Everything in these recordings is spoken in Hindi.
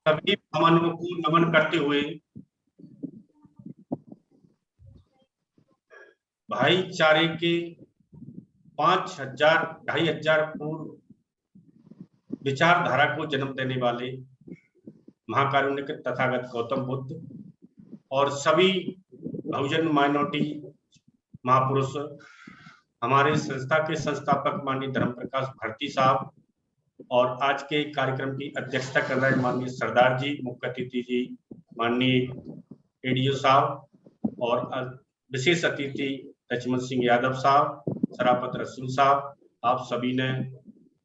सभी ब्राह्मणों को नमन करते हुए भाईचारे के 5,000 2,500 पूर्व विचारधारा को जन्म देने वाले महाकारुण्य के तथागत गौतम बुद्ध और सभी बहुजन माइनॉरिटी महापुरुष, हमारे संस्था के संस्थापक माननीय धर्म प्रकाश भारती साहब और आज के कार्यक्रम की अध्यक्षता कर रहे माननीय सरदार जी, मुख्य अतिथि जी माननीय एडीओ साहब और विशेष अतिथि लक्ष्मण सिंह यादव साहब, सराफत रसूल साहब, आप सभी ने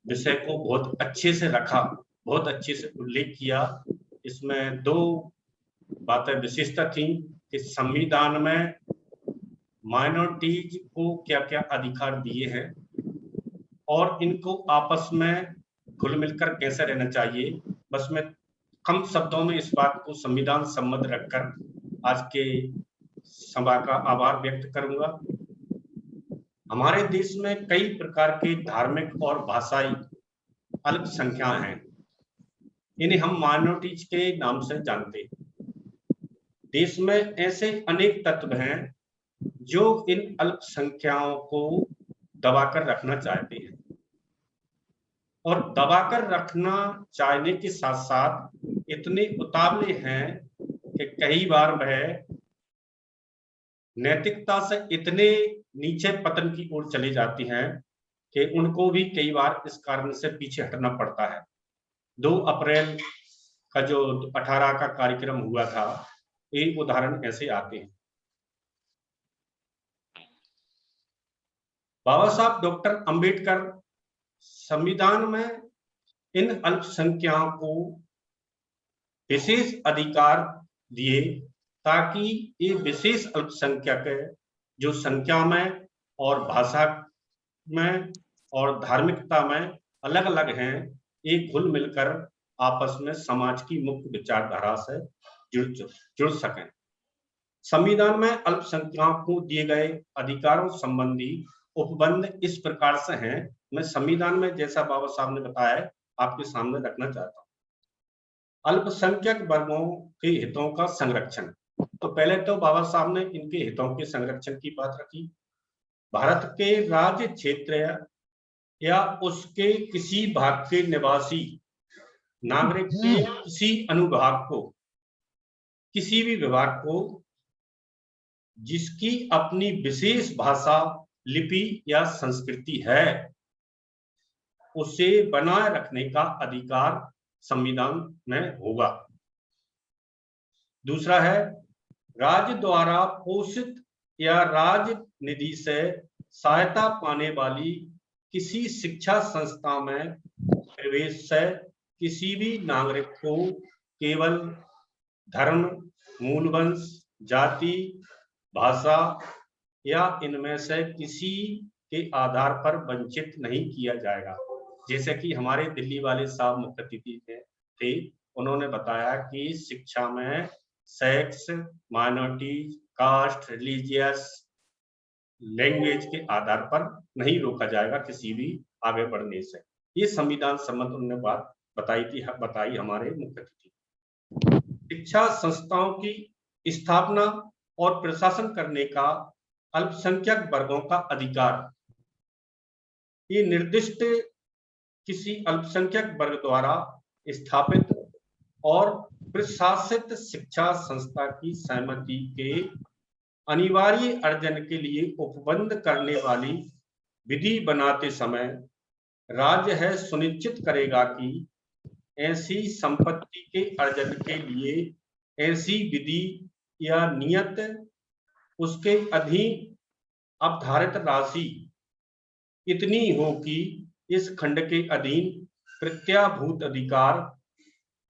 विषय को बहुत अच्छे से रखा, बहुत अच्छे से उल्लेख किया। इसमें दो बातें विशेषता थी कि संविधान में माइनॉरिटीज को क्या क्या अधिकार दिए हैं और इनको आपस में घुल मिलकर कैसे रहना चाहिए। बस मैं कम शब्दों में इस बात को संविधान सम्मत रखकर आज के सभा का आभार व्यक्त करूंगा। हमारे देश में कई प्रकार के धार्मिक और भाषाई अल्पसंख्याएं हैं, इन्हें हम माइनॉरिटीज के नाम से जानते हैं। देश में ऐसे अनेक तत्व हैं जो इन अल्पसंख्याओं को दबाकर रखना चाहते हैं और दबाकर रखना चाहने के साथ साथ इतने उतावले हैं कि कई बार वह नैतिकता से इतने नीचे पतन की ओर चली जाती हैं कि उनको भी कई बार इस कारण से पीछे हटना पड़ता है। 2 अप्रैल का जो 18 का कार्यक्रम हुआ था, ये उदाहरण ऐसे आते हैं। बाबा साहब डॉक्टर अंबेडकर संविधान में इन अल्पसंख्याकों को विशेष अधिकार दिए ताकि ये विशेष अल्पसंख्यक जो संख्या में और भाषा में और धार्मिकता में अलग अलग हैं, एक घुल मिलकर आपस में समाज की मुख्य विचारधारा से जुड़ सकें। संविधान में अल्पसंख्यकों को दिए गए अधिकारों संबंधी उपबंध इस प्रकार से हैं। मैं संविधान में जैसा बाबा साहब ने बताया आपके सामने रखना चाहता हूँ। अल्पसंख्यक वर्गों के हितों का संरक्षण। तो पहले तो बाबा साहब ने इनके हितों के संरक्षण की बात रखी। भारत के राज्य क्षेत्र या उसके किसी भाग के निवासी नागरिक के किसी अनुभाग को, किसी भी विभाग को जिसकी अपनी विशेष भाषा, लिपि या संस्कृति है, उसे बनाए रखने का अधिकार संविधान में होगा। दूसरा है राज्य द्वारा पोषित या राज्य निधि से सहायता पाने वाली किसी शिक्षा संस्था में प्रवेश से किसी भी नागरिक को केवल धर्म, मूलवंश, जाति, भाषा या इनमें से किसी के आधार पर वंचित नहीं किया जाएगा। जैसे कि हमारे दिल्ली वाले साहब मुख्य अतिथि थे, उन्होंने बताया कि शिक्षा में sex, minority, caste, religious, language के आधार पर नहीं रोका जाएगा किसी भी आगे बढ़ने से। ये संविधान सम्मत उन्होंने बात बताई हमारे मुख्य अतिथि। शिक्षा संस्थाओं की स्थापना और प्रशासन करने का अल्पसंख्यक वर्गों का अधिकार, ये निर्दिष्ट किसी अल्पसंख्यक वर्ग द्वारा स्थापित और प्रशासित शिक्षा संस्था की सहमति के अनिवार्य अर्जन के लिए उपबंध करने वाली विधि बनाते समय राज्य है सुनिश्चित करेगा कि ऐसी संपत्ति के अर्जन के लिए ऐसी विधि या नियत उसके अधीन अवधारित राशि इतनी हो कि इस खंड के अधीन प्रत्याभूत अधिकार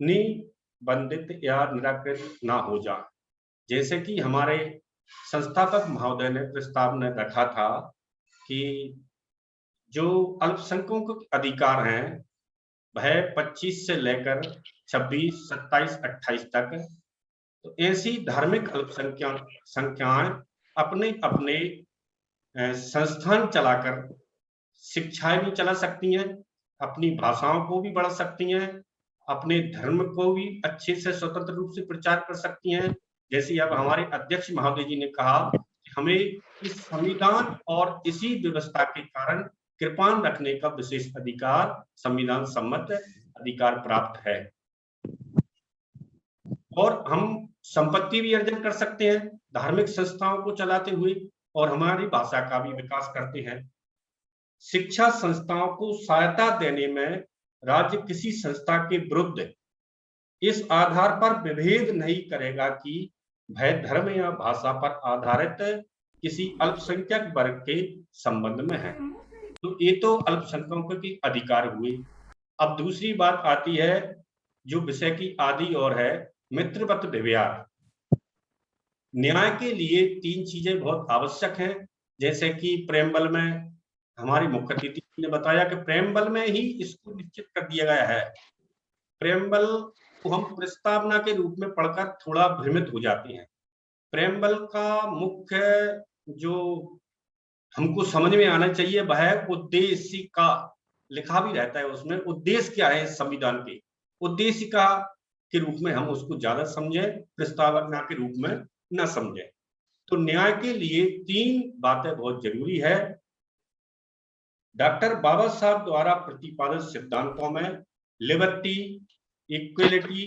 निबंधित या निराकृत ना हो जाए। जैसे कि हमारे संस्थापक महोदय ने प्रस्ताव में रखा था कि जो अल्पसंख्यकों के अधिकार हैं वह 25 से लेकर 26, 27, 28 तक, तो ऐसी धार्मिक अल्पसंख्याएं अपने अपने संस्थान चलाकर शिक्षाएं भी चला सकती हैं, अपनी भाषाओं को भी बढ़ा सकती हैं अपने धर्म को भी अच्छे से स्वतंत्र रूप से प्रचार कर सकती हैं। जैसे अब हमारे अध्यक्ष महोदय जी ने कहा कि हमें इस संविधान और इसी व्यवस्था के कारण कृपाण रखने का विशेष अधिकार, संविधान सम्मत अधिकार प्राप्त है। और हम संपत्ति भी अर्जन कर सकते हैं धार्मिक संस्थाओं को चलाते हुए, और हमारी भाषा का भी विकास करते हैं। शिक्षा संस्थाओं को सहायता देने में राज्य किसी संस्था के विरुद्ध इस आधार पर विभेद नहीं करेगा कि वह धर्म या भाषा पर आधारित किसी अल्पसंख्यक वर्ग के संबंध में है। तो ये तो अल्पसंख्यकों के अधिकार हुए। अब दूसरी बात आती है जो विषय की आदि और है, मित्रवत व्यवहार। न्याय के लिए 3 चीजें बहुत आवश्यक हैं, जैसे कि प्रेमबल में हमारी मुख्य अतिथि ने बताया कि प्रेमबल में ही इसको निश्चित कर दिया गया है। प्रेमबल को हम प्रस्तावना के रूप में पढ़कर थोड़ा भ्रमित हो जाते हैं। प्रेमबल का मुख्य जो हमको समझ में आना चाहिए वह है उद्देशिका। लिखा भी रहता है उसमें उद्देश्य क्या है इस संविधान के, उद्देशिका के रूप में हम उसको ज्यादा समझें, प्रस्तावना के रूप में न समझें। तो न्याय के लिए 3 बातें बहुत जरूरी है। डॉक्टर बाबा साहब द्वारा प्रतिपादित सिद्धांतों में लिबर्टी, इक्वलिटी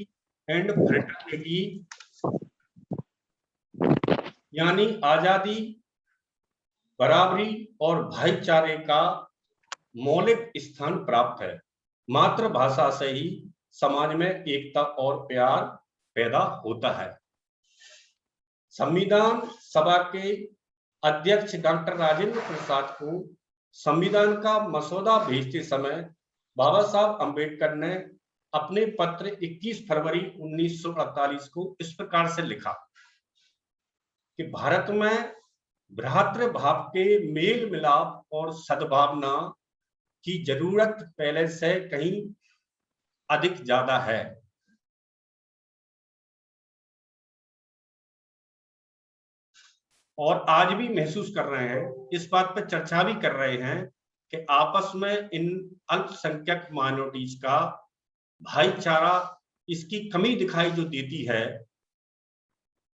एंड फ्रेटर्निटी यानी आजादी, बराबरी और भाईचारे का मौलिक स्थान प्राप्त है। मातृभाषा से ही समाज में एकता और प्यार पैदा होता है। संविधान सभा के अध्यक्ष डॉक्टर राजेंद्र प्रसाद को संविधान का मसौदा भेजते समय बाबा साहब अंबेडकर ने अपने पत्र 21 फरवरी 1948 को इस प्रकार से लिखा कि भारत में भ्रातृभाव के मेल मिलाप और सद्भावना की जरूरत पहले से कहीं अधिक ज्यादा है। और आज भी महसूस कर रहे हैं, इस बात पर चर्चा भी कर रहे हैं कि आपस में इन अल्पसंख्यक माइनॉरिटीज का भाईचारा, इसकी कमी दिखाई जो देती है।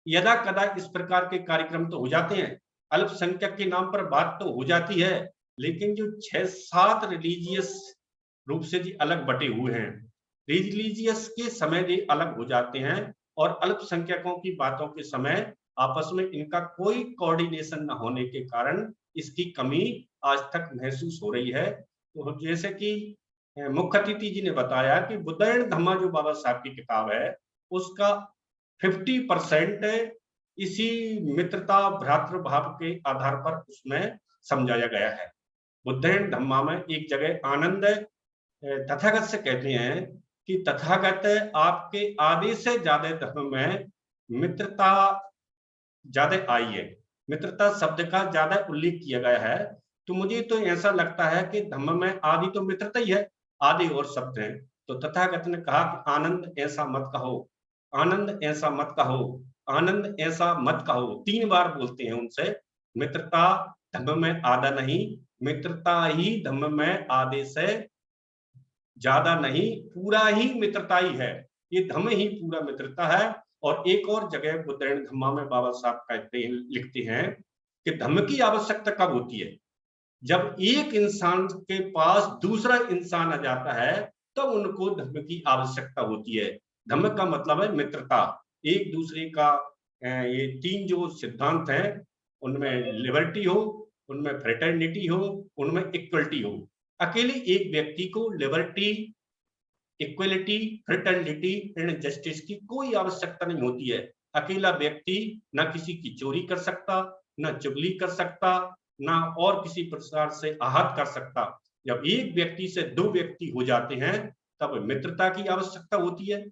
यदा कदा इस प्रकार के कार्यक्रम तो हो जाते हैं, अल्पसंख्यक के नाम पर बात तो हो जाती है, लेकिन जो 6-7 रिलीजियस रूप से जी अलग बटे हुए हैं, रिलीजियस के समय भी अलग हो जाते हैं, और अल्पसंख्यकों की बातों के समय आपस में इनका कोई कोऑर्डिनेशन न होने के कारण इसकी कमी आज तक महसूस हो रही है। तो जैसे कि मुख्य अतिथि जी ने बताया कि बुद्धायन धम्मा जो बाबा साहब की किताब है, उसका 50% इसी मित्रता भ्रातृभाव के आधार पर उसमें समझाया गया है। बुद्धायन धम्मा में एक जगह आनंद तथागत से कहते हैं कि तथागत आपके आदेश से ज्यादा धर्म में मित्रता ज्यादा आई है, मित्रता शब्द का ज्यादा उल्लेख किया गया है। तो मुझे तो ऐसा लगता है कि धम्म में आदि तो मित्रता ही है, आदि और शब्द है। तो तथागत ने कहा कि आनंद ऐसा मत कहो, आनंद ऐसा मत कहो, आनंद ऐसा मत कहो, 3 बार बोलते हैं उनसे। मित्रता धम्म में आधा नहीं, मित्रता ही धम्म में आधे से ज्यादा नहीं, पूरा ही मित्रता ही है, ये धम्म ही पूरा मित्रता है। और एक और जगह बुद्धायन धम्मा में बाबा साहब कहते हैं, लिखते हैं कि धम्म की आवश्यकता कब होती है, जब एक इंसान के पास दूसरा इंसान आ जाता है तो उनको धम्म की आवश्यकता होती है। धम्म का मतलब है मित्रता, एक दूसरे का ये 3 जो सिद्धांत हैं उनमें लिबर्टी हो, उनमें फ्रेटर्निटी हो, उनमें इक्वलिटी हो। अकेले एक व्यक्ति को liberty, equality, fraternity and justice की कोई आवश्यकता नहीं होती है। अकेला व्यक्ति न किसी की चोरी कर सकता, न चुगली कर सकता, न और किसी प्रकार से आहत कर सकता। जब एक व्यक्ति से 2 व्यक्ति हो जाते हैं तब मित्रता की आवश्यकता होती है,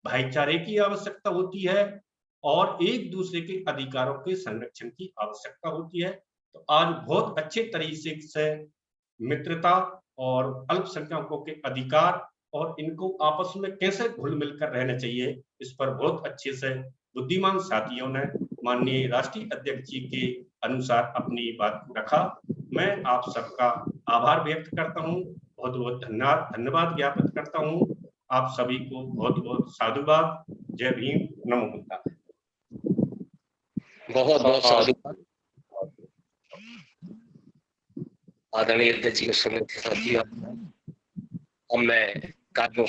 भाईचारे की आवश्यकता होती है, और एक दूसरे के अधिकारों के संरक्षण की आवश्यकता होती है। तो आज बहुत अच्छे तरीके से मित्रता और अल्पसंख्यकों के अधिकार और इनको आपस में कैसे घुल मिलकर रहना चाहिए, इस पर बहुत अच्छे से बुद्धिमान साथियों ने माननीय राष्ट्रीय अध्यक्ष जी के अनुसार अपनी बात को रखा। मैं आप सबका आभार व्यक्त करता हूँ, बहुत बहुत धन्यवाद ज्ञापित करता हूँ। आप सभी को बहुत बहुत साधुवाद। जय भीम, नमो बुद्धाय। बहुत बहुत साधुवाद आदरणीय अध्यक्ष जी के समय साथियों, अब मैं कार्यों